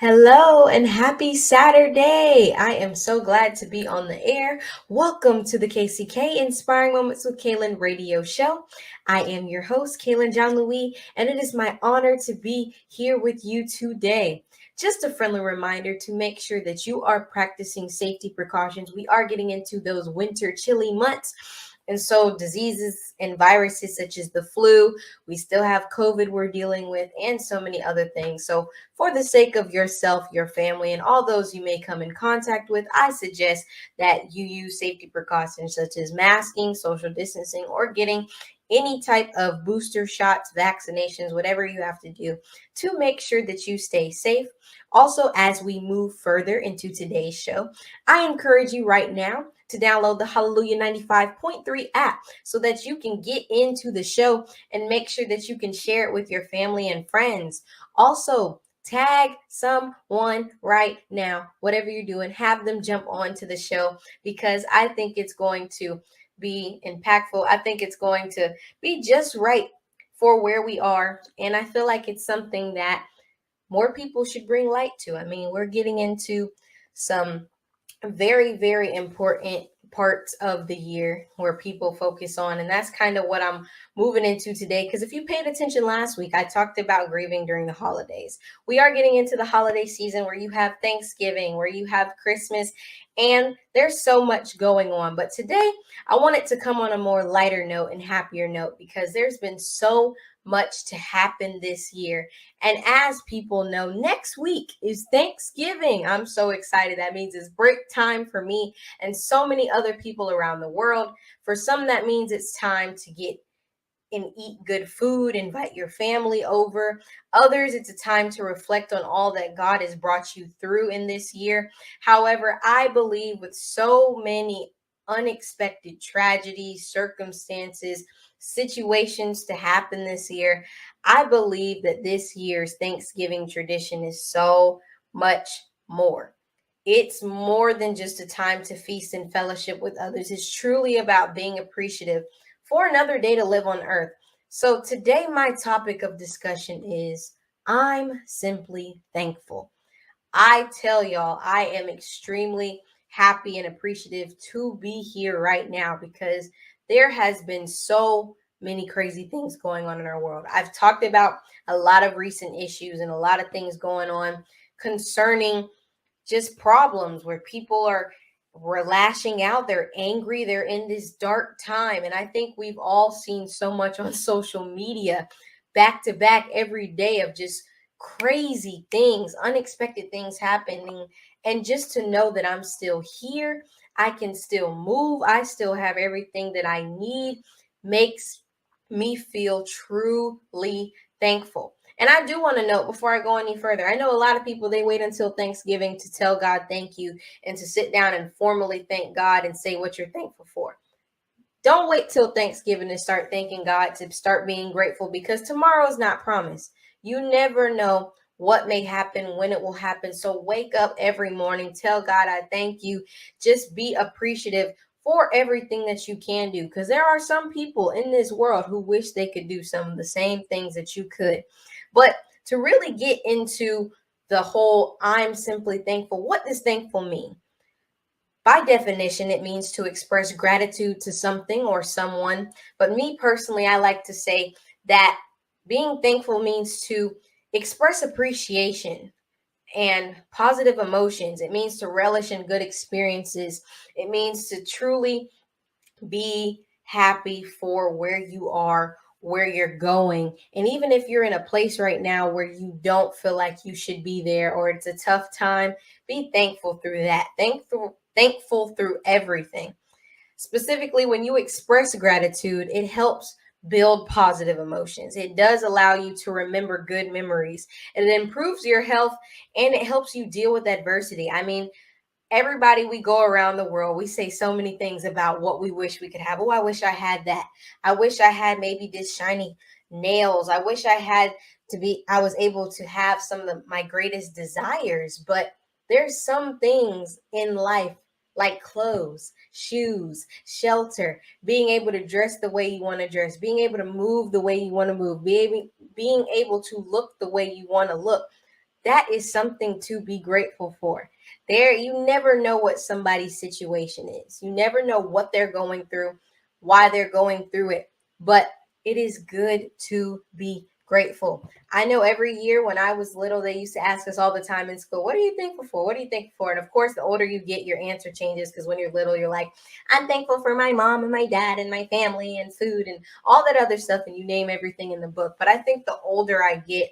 Hello and happy Saturday. I am so glad to be on the air. Welcome to the KCK Inspiring Moments with Kaylin radio show. I am your host, Kaylin John Louis, and it is my honor to be here with you today. Just a friendly reminder to make sure that you are practicing safety precautions. We are getting into those winter chilly months. And so diseases and viruses such as the flu, we still have COVID we're dealing with, and so many other things. So for the sake of yourself, your family, and all those you may come in contact with, I suggest that you use safety precautions such as masking, social distancing, or getting any type of booster shots, vaccinations, whatever you have to do to make sure that you stay safe. Also, as we move further into today's show, I encourage you right now to download the Hallelujah 95.3 app so that you can get into the show and make sure that you can share it with your family and friends. Also, tag someone right now, whatever you're doing, have them jump on to the show because I think it's going to be impactful. I think it's going to be just right for where we are. And I feel like it's something that more people should bring light to. I mean, we're getting into some very, very important parts of the year where people focus on. And that's kind of what I'm moving into today. Because if you paid attention last week, I talked about grieving during the holidays. We are getting into the holiday season where you have Thanksgiving, where you have Christmas, and there's so much going on. But today, I want it to come on a more lighter note and happier note because there's been so much to happen this year. And as people know, next week is Thanksgiving. I'm so excited. That means it's break time for me and so many other people around the world. For some, that means it's time to get and eat good food, invite your family over. Others, it's a time to reflect on all that God has brought you through in this year. However, I believe with so many unexpected tragedies, circumstances, situations to happen this year, I believe that this year's Thanksgiving tradition is so much more. It's more than just a time to feast and fellowship with others. It's truly about being appreciative for another day to live on earth. So today, my topic of discussion is I'm simply thankful. I tell y'all, I am extremely happy and appreciative to be here right now because there has been so many crazy things going on in our world. I've talked about a lot of recent issues and a lot of things going on concerning just problems where people are we're lashing out, they're angry, they're in this dark time. And I think we've all seen so much on social media back to back every day of just crazy things, unexpected things happening. And just to know that I'm still here, I can still move, I still have everything that I need makes me feel truly thankful. And I do want to note before I go any further, I know a lot of people, they wait until Thanksgiving to tell God thank you and to sit down and formally thank God and say what you're thankful for. Don't wait till Thanksgiving to start thanking God, to start being grateful, because tomorrow is not promised. You never know what may happen, when it will happen. So wake up every morning, tell God, I thank you. Just be appreciative for everything that you can do, because there are some people in this world who wish they could do some of the same things that you could. But to really get into the whole I'm simply thankful, what does thankful mean? By definition, it means to express gratitude to something or someone. But me personally, I like to say that being thankful means to express appreciation and positive emotions. It means to relish in good experiences. It means to truly be happy for where you are, where you're going. And even if you're in a place right now where you don't feel like you should be there or it's a tough time, be thankful through that. Thankful through everything. Specifically, when you express gratitude, it helps build positive emotions. It does allow you to remember good memories, and it improves your health, and it helps you deal with adversity. I mean, everybody, we go around the world, we say so many things about what we wish we could have. Oh, I wish I had that. I wish I had maybe this shiny nails. I wish I had I was able to have some of my greatest desires. But there's some things in life, like clothes, shoes, shelter, being able to dress the way you want to dress, being able to move the way you want to move, being able to look the way you want to look. That is something to be grateful for. There, you never know what somebody's situation is. You never know what they're going through, why they're going through it. But it is good to be grateful. I know every year when I was little, they used to ask us all the time in school, what are you thankful for? What are you thankful for? And of course, the older you get, your answer changes, because when you're little, you're like, I'm thankful for my mom and my dad and my family and food and all that other stuff. And you name everything in the book. But I think the older I get,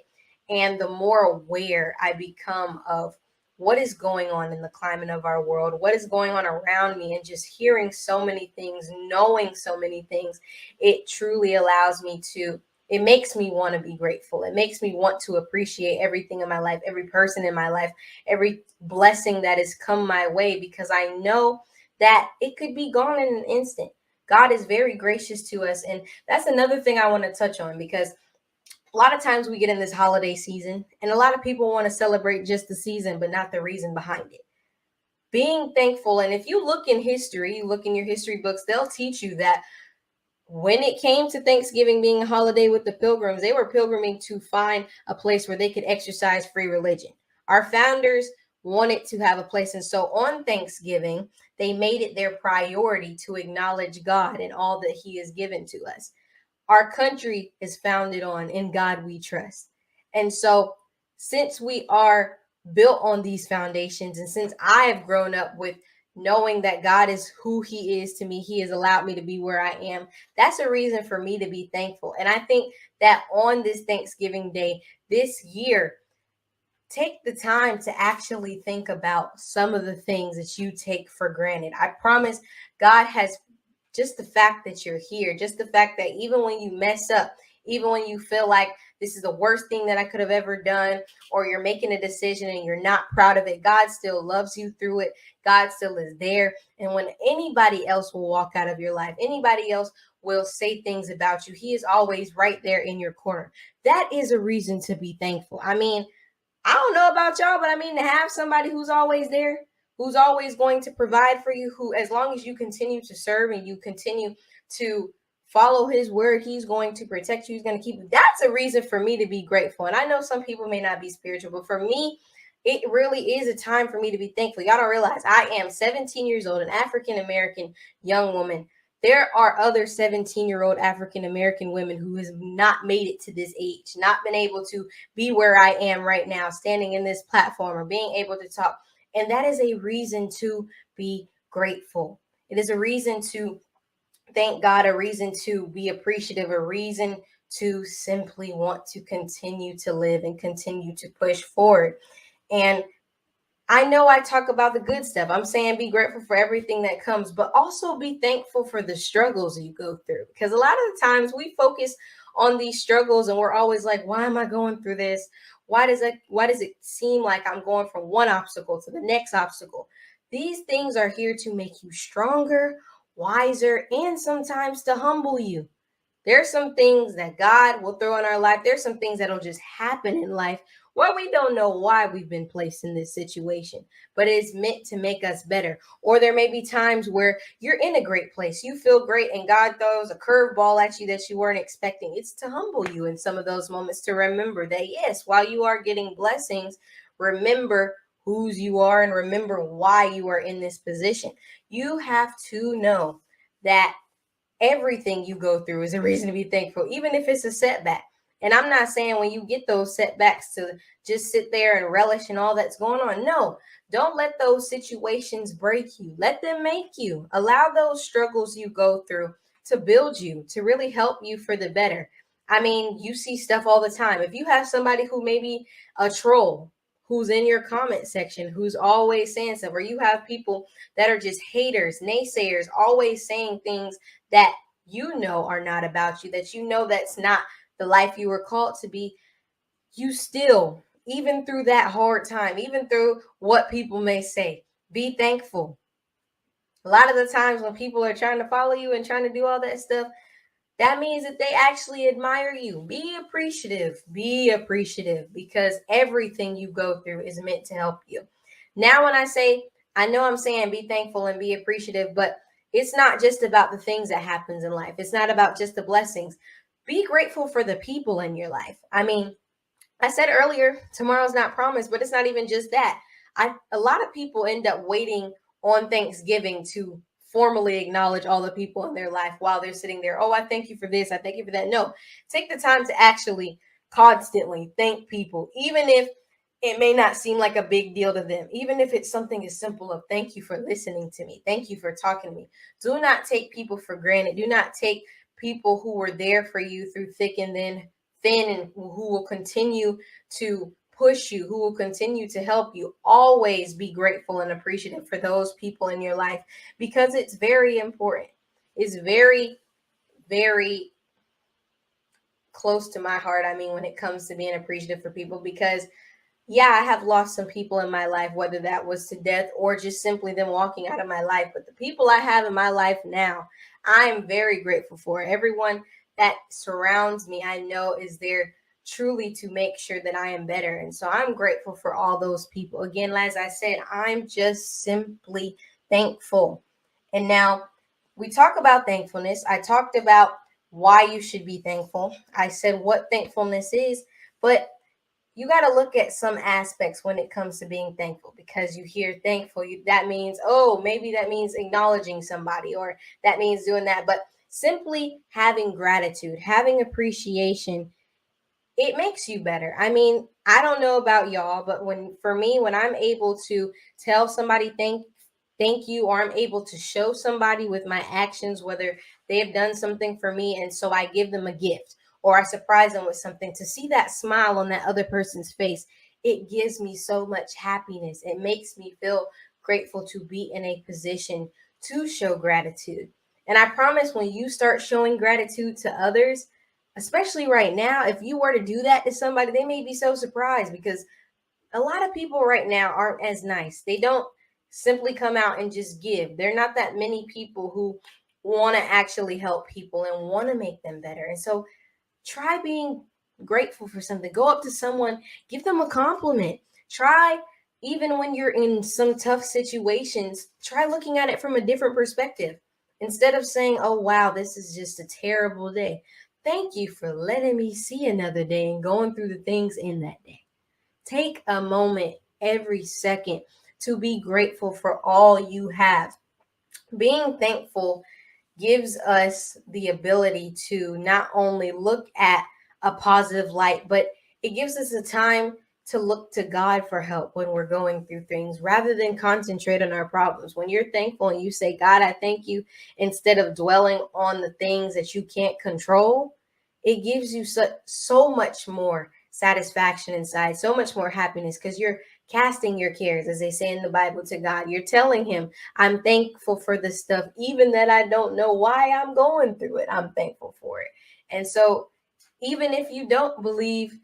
and the more aware I become of what is going on in the climate of our world, what is going on around me, and just hearing so many things, knowing so many things, it truly allows me to, it makes me want to be grateful. It makes me want to appreciate everything in my life, every person in my life, every blessing that has come my way, because I know that it could be gone in an instant. God is very gracious to us. And that's another thing I want to touch on, because a lot of times we get in this holiday season and a lot of people want to celebrate just the season, but not the reason behind it. Being thankful. And if you look in history, you look in your history books, they'll teach you that when it came to Thanksgiving being a holiday with the pilgrims, they were pilgriming to find a place where they could exercise free religion. Our founders wanted to have a place. And so on Thanksgiving, they made it their priority to acknowledge God and all that He has given to us. Our country is founded on "In God We Trust." And so, since we are built on these foundations, and since I have grown up with knowing that God is who He is to me, He has allowed me to be where I am, that's a reason for me to be thankful. And I think that on this Thanksgiving Day this year, take the time to actually think about some of the things that you take for granted. I promise God has, just the fact that you're here, just the fact that even when you mess up, even when you feel like this is the worst thing that I could have ever done, or you're making a decision and you're not proud of it, God still loves you through it. God still is there. And when anybody else will walk out of your life, anybody else will say things about you, He is always right there in your corner. That is a reason to be thankful. I mean, I don't know about y'all, but I mean, to have somebody who's always there, who's always going to provide for you, who, as long as you continue to serve and you continue to follow His word, He's going to protect you. He's going to keep you. That's a reason for me to be grateful. And I know some people may not be spiritual, but for me, it really is a time for me to be thankful. Y'all don't realize I am 17 years old, an African American young woman. There are other 17-year-old African American women who has not made it to this age, not been able to be where I am right now, standing in this platform or being able to talk. And that is a reason to be grateful. It is a reason to thank God, a reason to be appreciative, a reason to simply want to continue to live and continue to push forward. And I know I talk about the good stuff. I'm saying be grateful for everything that comes, but also be thankful for the struggles you go through. Because a lot of the times we focus on these struggles and we're always like, why am I going through this? Why does it seem like I'm going from one obstacle to the next obstacle? These things are here to make you stronger, wiser, and sometimes to humble you. There's some things that God will throw in our life. There's some things that'll just happen in life where we don't know why we've been placed in this situation, but it's meant to make us better. Or there may be times where you're in a great place, you feel great, and God throws a curveball at you that you weren't expecting. It's to humble you in some of those moments, to remember that, yes, while you are getting blessings, remember whose you are and remember why you are in this position. You have to know that everything you go through is a reason to be thankful, even if it's a setback. And I'm not saying when you get those setbacks to just sit there and relish in all that's going on. No, don't let those situations break you. Let them make you. Allow those struggles you go through to build you, to really help you for the better. I mean, you see stuff all the time. If you have somebody who may be a troll, who's in your comment section, who's always saying stuff, or you have people that are just haters, naysayers, always saying things that are not about you, that that's not the life you were called to be, you still, even through that hard time, even through what people may say, be thankful. A lot of the times when people are trying to follow you and trying to do all that stuff, that means that they actually admire you. Be appreciative. Be appreciative, because everything you go through is meant to help you. Now, when I say, I know I'm saying be thankful and be appreciative, but it's not just about the things that happens in life. It's not about just the blessings. Be grateful for the people in your life. I mean, I said earlier, tomorrow's not promised, but it's not even just that. A lot of people end up waiting on Thanksgiving to formally acknowledge all the people in their life while they're sitting there. Oh, I thank you for this. I thank you for that. No, take the time to actually constantly thank people, even if it may not seem like a big deal to them, even if it's something as simple of thank you for listening to me. Thank you for talking to me. Do not take people for granted. Do not take people who were there for you through thick and thin, and who will continue to push you, who will continue to help you. Always be grateful and appreciative for those people in your life, because it's very important. It's very, very close to my heart. I mean, when it comes to being appreciative for people, because yeah, I have lost some people in my life, whether that was to death or just simply them walking out of my life. But the people I have in my life now, I'm very grateful for. Everyone that surrounds me, I know is there truly to make sure that I am better. And so I'm grateful for all those people. Again, as I said, I'm just simply thankful. And now we talk about thankfulness. I talked about why you should be thankful. I said what thankfulness is, but you got to look at some aspects when it comes to being thankful, because you hear thankful, that means, oh, maybe that means acknowledging somebody, or that means doing that. But simply having gratitude, having appreciation, it makes you better. I mean, I don't know about y'all, but for me, when I'm able to tell somebody thank you, or I'm able to show somebody with my actions whether they have done something for me, and so I give them a gift or I surprise them with something, to see that smile on that other person's face, it gives me so much happiness. It makes me feel grateful to be in a position to show gratitude. And I promise, when you start showing gratitude to others, especially right now, if you were to do that to somebody, they may be so surprised, because a lot of people right now aren't as nice. They don't simply come out and just give. There are not that many people who want to actually help people and want to make them better. And so try being grateful for something. Go up to someone, give them a compliment. Try, even when you're in some tough situations, try looking at it from a different perspective. Instead of saying, oh, wow, this is just a terrible day. Thank you for letting me see another day and going through the things in that day. Take a moment every second to be grateful for all you have. Being thankful gives us the ability to not only look at a positive light, but it gives us a time to look to God for help when we're going through things, rather than concentrate on our problems. When you're thankful and you say, God, I thank you, instead of dwelling on the things that you can't control, it gives you so much more satisfaction inside, so much more happiness, because you're casting your cares, as they say in the Bible, to God. You're telling him, I'm thankful for the stuff, even that I don't know why I'm going through it. I'm thankful for it. And so, even if you don't believe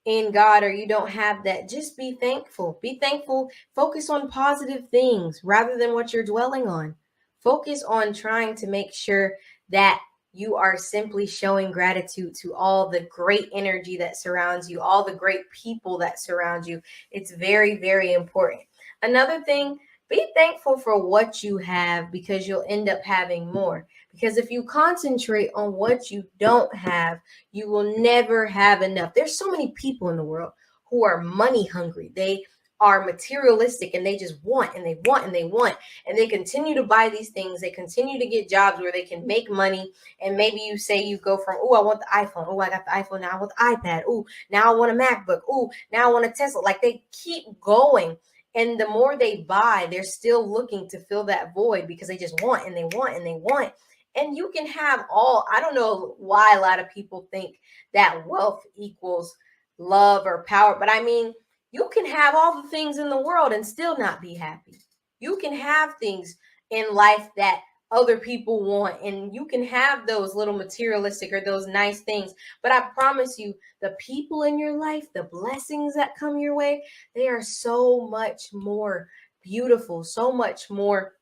in God, or you don't have that, just be thankful. Be thankful. Focus on positive things rather than what you're dwelling on. Focus on trying to make sure that you are simply showing gratitude to all the great energy that surrounds you, all the great people that surround you. It's very, very important. Another thing, be thankful for what you have, because you'll end up having more. Because if you concentrate on what you don't have, you will never have enough. There's so many people in the world who are money hungry. They are materialistic, and they just want and they want and they want. And they continue to buy these things. They continue to get jobs where they can make money. And maybe you say you go from, oh, I want the iPhone. Oh, I got the iPhone. Now I want the iPad. Oh, now I want a MacBook. Oh, now I want a Tesla. Like, they keep going. And the more they buy, they're still looking to fill that void, because they just want and they want and they want. And you can have all, I don't know why a lot of people think that wealth equals love or power, but I mean, you can have all the things in the world and still not be happy. You can have things in life that other people want, and you can have those little materialistic or those nice things, but I promise you, the people in your life, the blessings that come your way, they are so much more beautiful, so much more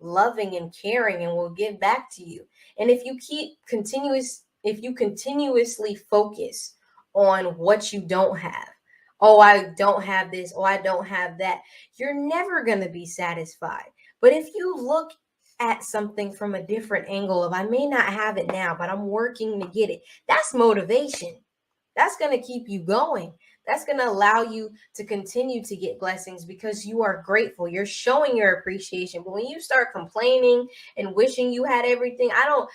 loving and caring, and will give back to you. And if you continuously focus on what you don't have, oh, I don't have this, oh, I don't have that, you're never going to be satisfied. But if you look at something from a different angle of, I may not have it now, but I'm working to get it, that's motivation. That's going to keep you going. That's going to allow you to continue to get blessings because you are grateful. You're showing your appreciation. But when you start complaining and wishing you had everything, I don't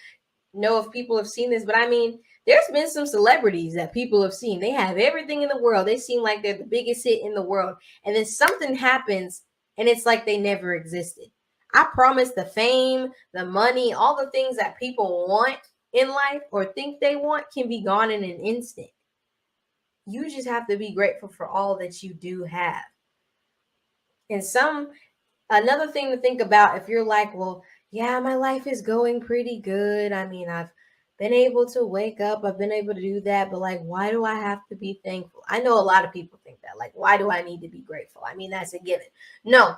know if people have seen this, but I mean, there's been some celebrities that people have seen. They have everything in the world. They seem like they're the biggest hit in the world. And then something happens and it's like they never existed. I promise the fame, the money, all the things that people want in life or think they want can be gone in an instant. You just have to be grateful for all that you do have. And another thing to think about, if you're like, well, yeah, my life is going pretty good. I mean, I've been able to wake up, I've been able to do that, but like, why do I have to be thankful? I know a lot of people think that, like, why do I need to be grateful? I mean, that's a given. No,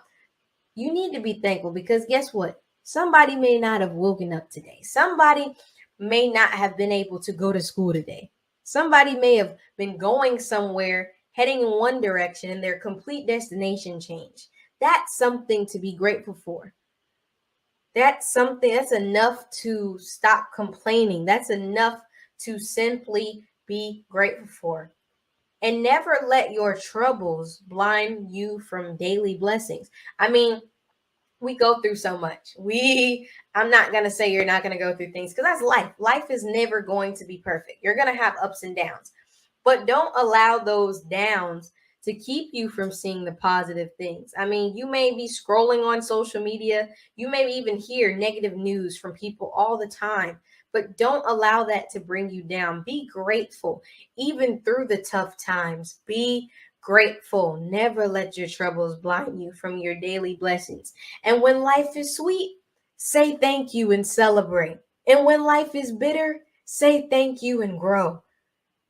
you need to be thankful because guess what? Somebody may not have woken up today. Somebody may not have been able to go to school today. Somebody may have been going somewhere, heading in one direction, and their complete destination changed. That's something to be grateful for. That's enough to stop complaining. That's enough to simply be grateful for. And never let your troubles blind you from daily blessings. I mean, we go through so much. I'm not going to say you're not going to go through things because that's life. Life is never going to be perfect. You're going to have ups and downs. But don't allow those downs to keep you from seeing the positive things. I mean, you may be scrolling on social media, you may even hear negative news from people all the time, but don't allow that to bring you down. Be grateful even through the tough times. Be grateful. Never let your troubles blind you from your daily blessings. And when life is sweet, say thank you and celebrate. And when life is bitter, say thank you and grow.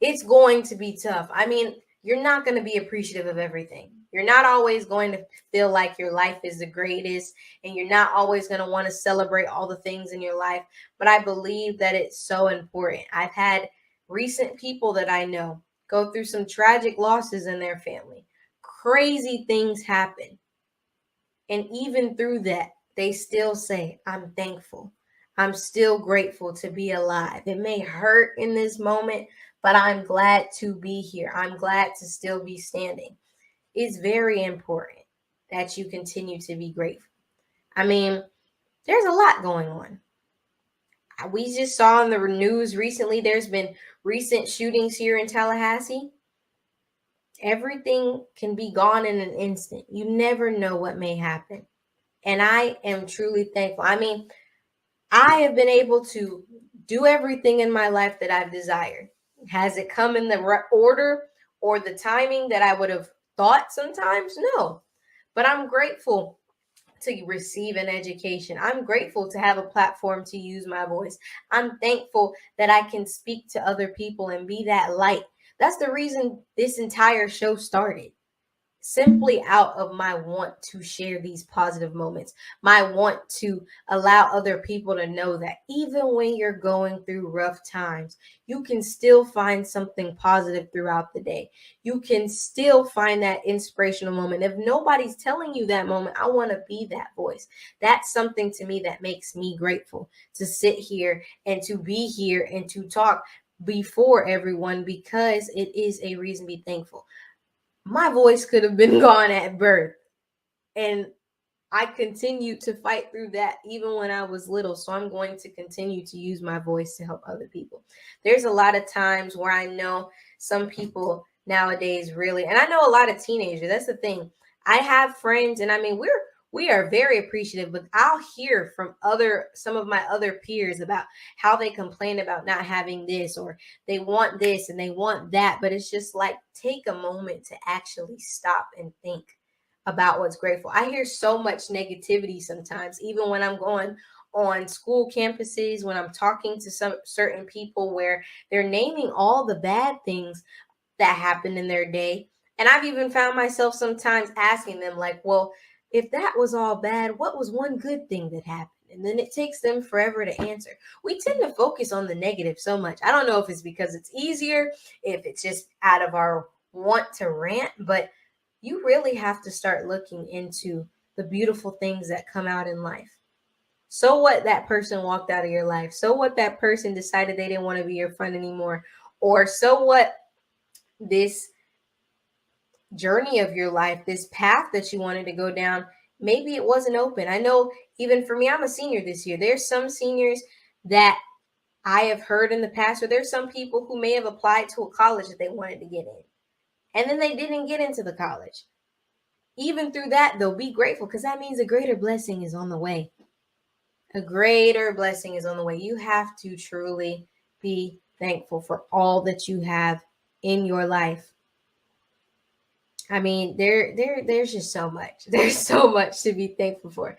It's going to be tough. I mean, you're not going to be appreciative of everything. You're not always going to feel like your life is the greatest, and you're not always going to want to celebrate all the things in your life. But I believe that it's so important. I've had recent people that I know go through some tragic losses in their family. Crazy things happen. And even through that, they still say, I'm thankful. I'm still grateful to be alive. It may hurt in this moment, but I'm glad to be here. I'm glad to still be standing. It's very important that you continue to be grateful. I mean, there's a lot going on. We just saw in the news recently, there's been recent shootings here in Tallahassee. Everything can be gone in an instant. You never know what may happen. And I am truly thankful. I mean, I have been able to do everything in my life that I've desired. Has it come in the order or the timing that I would have thought sometimes? No. But I'm grateful to receive an education. I'm grateful to have a platform to use my voice. I'm thankful that I can speak to other people and be that light. That's the reason this entire show started, simply out of my want to share these positive moments, my want to allow other people to know that even when you're going through rough times, you can still find something positive throughout the day. You can still find that inspirational moment. If nobody's telling you that moment, I want to be that voice. That's something to me that makes me grateful to sit here and to be here and to talk before everyone, because it is a reason to be thankful. My voice could have been gone at birth. And I continued to fight through that even when I was little. So I'm going to continue to use my voice to help other people. There's a lot of times where I know some people nowadays really, and I know a lot of teenagers. That's the thing. I have friends, and I mean, we are very appreciative, but I'll hear from some of my other peers about how they complain about not having this, or they want this and they want that. But it's just like, take a moment to actually stop and think about what's grateful. I hear so much negativity sometimes, even when I'm going on school campuses, when I'm talking to some certain people where they're naming all the bad things that happened in their day. And I've even found myself sometimes asking them, like, well, if that was all bad, what was one good thing that happened? And then it takes them forever to answer. We tend to focus on the negative so much. I don't know if it's because it's easier, if it's just out of our want to rant, but you really have to start looking into the beautiful things that come out in life. So what that person walked out of your life? So what that person decided they didn't want to be your friend anymore? Or so what this journey of your life, this path that you wanted to go down, maybe it wasn't open. I know even for me, I'm a senior this year. There's some seniors that I have heard in the past, or there's some people who may have applied to a college that they wanted to get in, and then they didn't get into the college. Even through that, though, be grateful, because that means a greater blessing is on the way. A greater blessing is on the way. You have to truly be thankful for all that you have in your life. I mean, there's just so much. There's so much to be thankful for.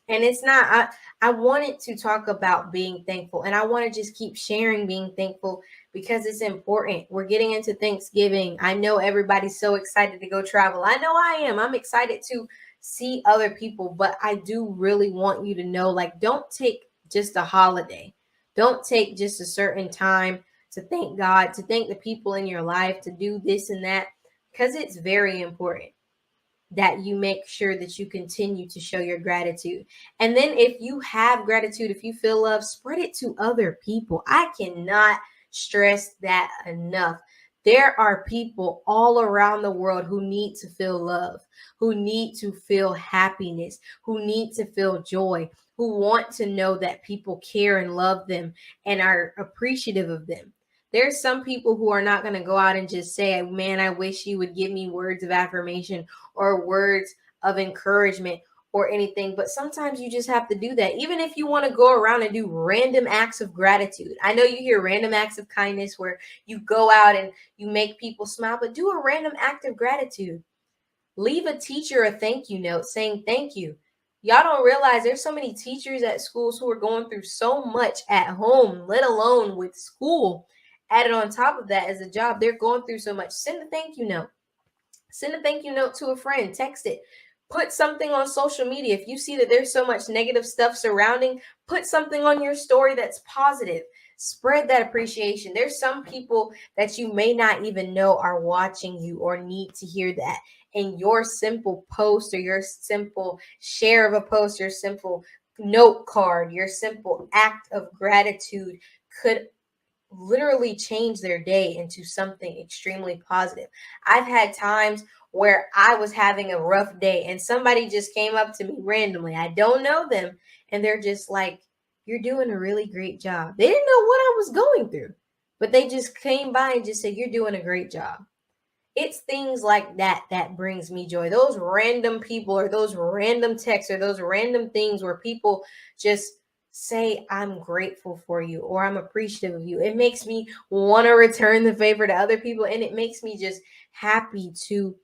And it's not I wanted to talk about being thankful, and I want to just keep sharing being thankful because it's important. We're getting into Thanksgiving. I know everybody's so excited to go travel. I know I am. I'm excited to see other people, but I do really want you to know, like, don't take just a holiday. Don't take just a certain time to thank God, to thank the people in your life, to do this and that, because it's very important that you make sure that you continue to show your gratitude. And then if you have gratitude, if you feel love, spread it to other people. I cannot stress that enough. There are people all around the world who need to feel love, who need to feel happiness, who need to feel joy, who want to know that people care and love them and are appreciative of them. There's some people who are not going to go out and just say, man, I wish you would give me words of affirmation or words of encouragement or anything. But sometimes you just have to do that. Even if you want to go around and do random acts of gratitude. I know you hear random acts of kindness where you go out and you make people smile, but do a random act of gratitude. Leave a teacher a thank you note saying thank you. Y'all don't realize there's so many teachers at schools who are going through so much at home, let alone with school. Added on top of that as a job, they're going through so much. Send a thank you note. Send a thank you note to a friend, text it, put something on social media. If you see that there's so much negative stuff surrounding, put something on your story that's positive. Spread that appreciation. There's some people that you may not even know are watching you or need to hear that. And your simple post or your simple share of a post, your simple note card, your simple act of gratitude could literally change their day into something extremely positive. I've had times where I was having a rough day and somebody just came up to me randomly. I don't know them. And they're just like, you're doing a really great job. They didn't know what I was going through, but they just came by and just said, you're doing a great job. It's things like that that brings me joy. Those random people or those random texts or those random things where people just say, I'm grateful for you or I'm appreciative of you. It makes me want to return the favor to other people, and it makes me just happy to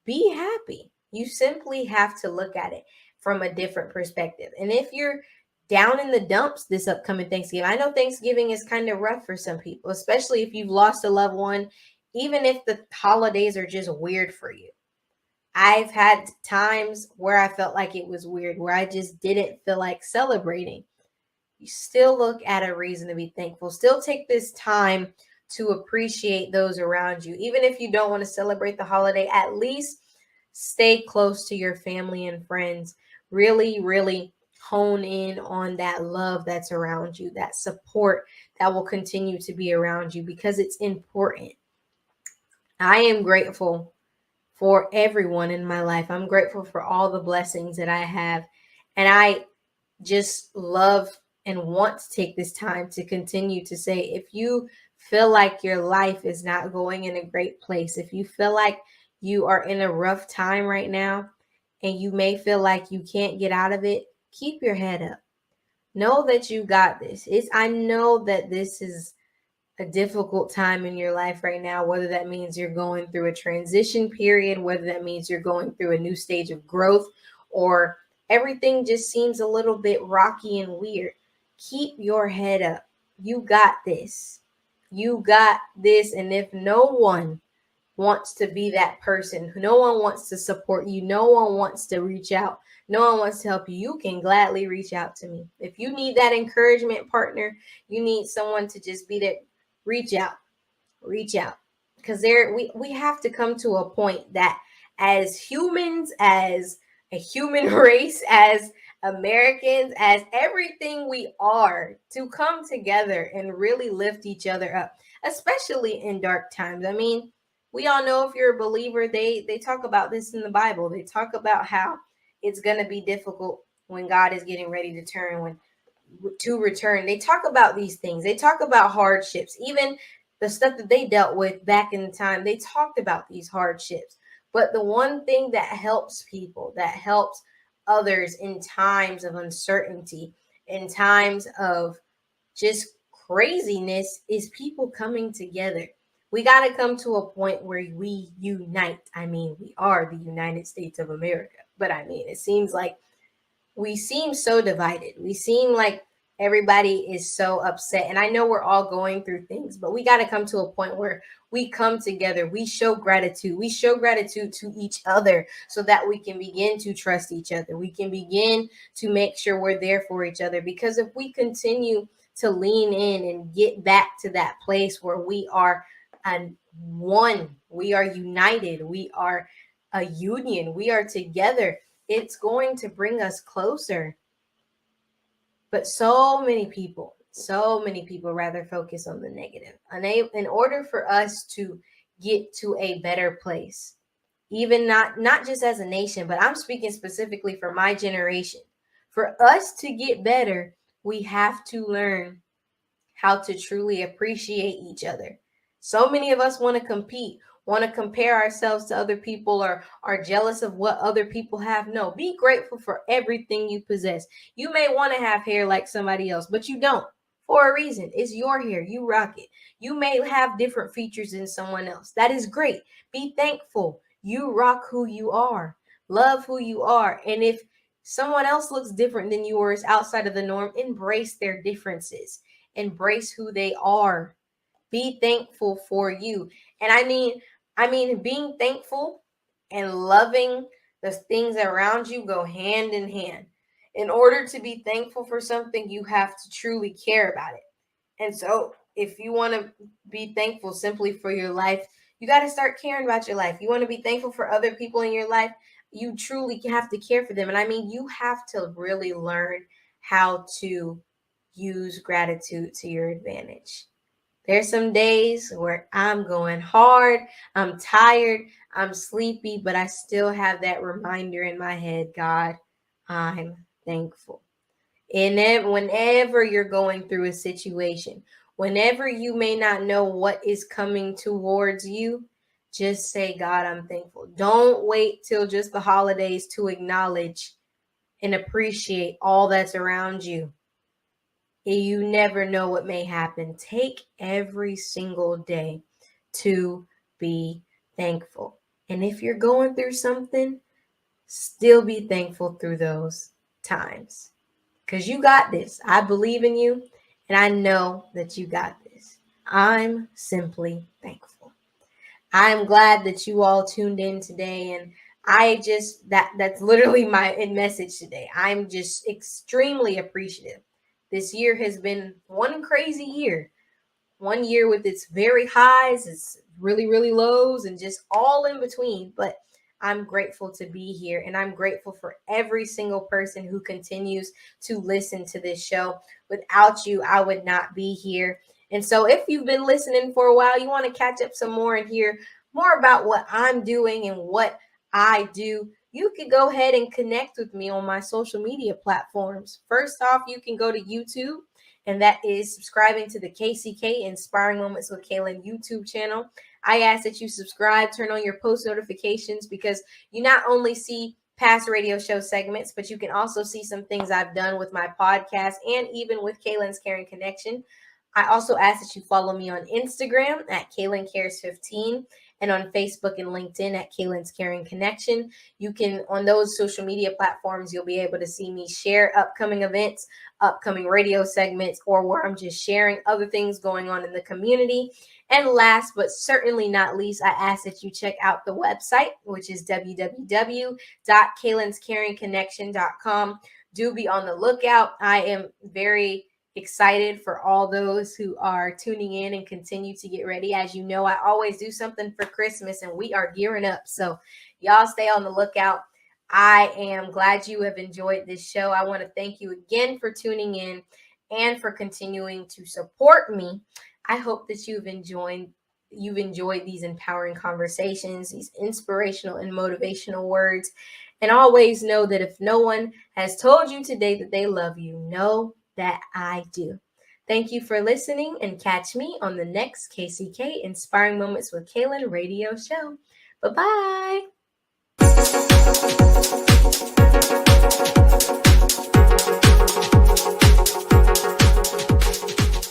be happy. You simply have to look at it from a different perspective. And if you're down in the dumps this upcoming Thanksgiving, I know Thanksgiving is kind of rough for some people, especially if you've lost a loved one, even if the holidays are just weird for you. I've had times where I felt like it was weird, where I just didn't feel like celebrating. You still look at a reason to be thankful. Still take this time to appreciate those around you. Even if you don't want to celebrate the holiday, at least stay close to your family and friends. Really, really hone in on that love that's around you, that support that will continue to be around you, because it's important. I am grateful for everyone in my life. I'm grateful for all the blessings that I have. And I just love and want to take this time to continue to say, if you feel like your life is not going in a great place, if you feel like you are in a rough time right now and you may feel like you can't get out of it, keep your head up. Know that you got this. I know that this is a difficult time in your life right now, whether that means you're going through a transition period, whether that means you're going through a new stage of growth, or everything just seems a little bit rocky and weird, keep your head up. You got this. You got this. And if no one wants to be that person, no one wants to support you, no one wants to reach out, no one wants to help you, you can gladly reach out to me. If you need that encouragement partner, you need someone to just be there, reach out. Reach out, because we have to come to a point that as humans, as a human race, as Americans, as everything we are, to come together and really lift each other up, especially in dark times. I mean, we all know, if you're a believer, they talk about this in the Bible. They talk about how it's going to be difficult when God is getting ready to turn, when to return. They talk about these things. They talk about hardships, even the stuff that they dealt with back in the time. They talked about these hardships. But the one thing that helps people, that helps others in times of uncertainty, in times of just craziness, is people coming together. We got to come to a point where we unite. I mean, we are the United States of America, but I mean, it seems like we seem so divided. We seem like everybody is so upset. And I know we're all going through things, but we got to come to a point where we come together. We show gratitude. We show gratitude to each other so that we can begin to trust each other. We can begin to make sure we're there for each other. Because if we continue to lean in and get back to that place where we are one, we are united, we are a union, we are together, it's going to bring us closer. But so many people rather focus on the negative. In order for us to get to a better place, even not just as a nation, but I'm speaking specifically for my generation. For us to get better, we have to learn how to truly appreciate each other. So many of us want to compete, want to compare ourselves to other people, or are jealous of what other people have. No, be grateful for everything you possess. You may want to have hair like somebody else, but you don't, for a reason. It's your hair. You rock it. You may have different features than someone else. That is great. Be thankful. You rock who you are. Love who you are. And if someone else looks different than you or is outside of the norm, embrace their differences. Embrace who they are. Be thankful for you. And I mean being thankful and loving the things around you go hand in hand. In order to be thankful for something, you have to truly care about it. And so if you want to be thankful simply for your life, you got to start caring about your life. You want to be thankful for other people in your life, you truly have to care for them. And I mean, you have to really learn how to use gratitude to your advantage. There's some days where I'm going hard, I'm tired, I'm sleepy, but I still have that reminder in my head: God, I'm thankful. And then whenever you're going through a situation, whenever you may not know what is coming towards you, just say, God, I'm thankful. Don't wait till just the holidays to acknowledge and appreciate all that's around you. You never know what may happen. Take every single day to be thankful. And if you're going through something, still be thankful through those times. Because you got this. I believe in you, and I know that you got this. I'm simply thankful. I'm glad that you all tuned in today, and that's literally my message today. I'm just extremely appreciative. This year has been one crazy year. One year with its very highs, its really, really lows, and just all in between. But I'm grateful to be here, and I'm grateful for every single person who continues to listen to this show. Without you, I would not be here. And so if you've been listening for a while, you want to catch up some more and hear more about what I'm doing and what I do, you can go ahead and connect with me on my social media platforms. First off, you can go to YouTube, and that is subscribing to the KCK Inspiring Moments with Kaylin YouTube channel. I ask that you subscribe, turn on your post notifications, because you not only see past radio show segments, but you can also see some things I've done with my podcast and even with Kaylin's Caring Connection. I also ask that you follow me on Instagram at Kaylin Cares 15 and on Facebook and LinkedIn at Kaylin's Caring Connection. You can, on those social media platforms, you'll be able to see me share upcoming events, upcoming radio segments, or where I'm just sharing other things going on in the community. And last but certainly not least, I ask that you check out the website, which is www.kaylinscaringconnection.com. Do be on the lookout. I am very excited for all those who are tuning in and continue to get ready. As you know, I always do something for Christmas and we are gearing up. So y'all stay on the lookout. I am glad you have enjoyed this show. I want to thank you again for tuning in and for continuing to support me. I hope that you've enjoyed these empowering conversations, these inspirational and motivational words. And always know that if no one has told you today that they love you, know that I do. Thank you for listening and catch me on the next KCK Inspiring Moments with Kaylin radio show. Bye-bye.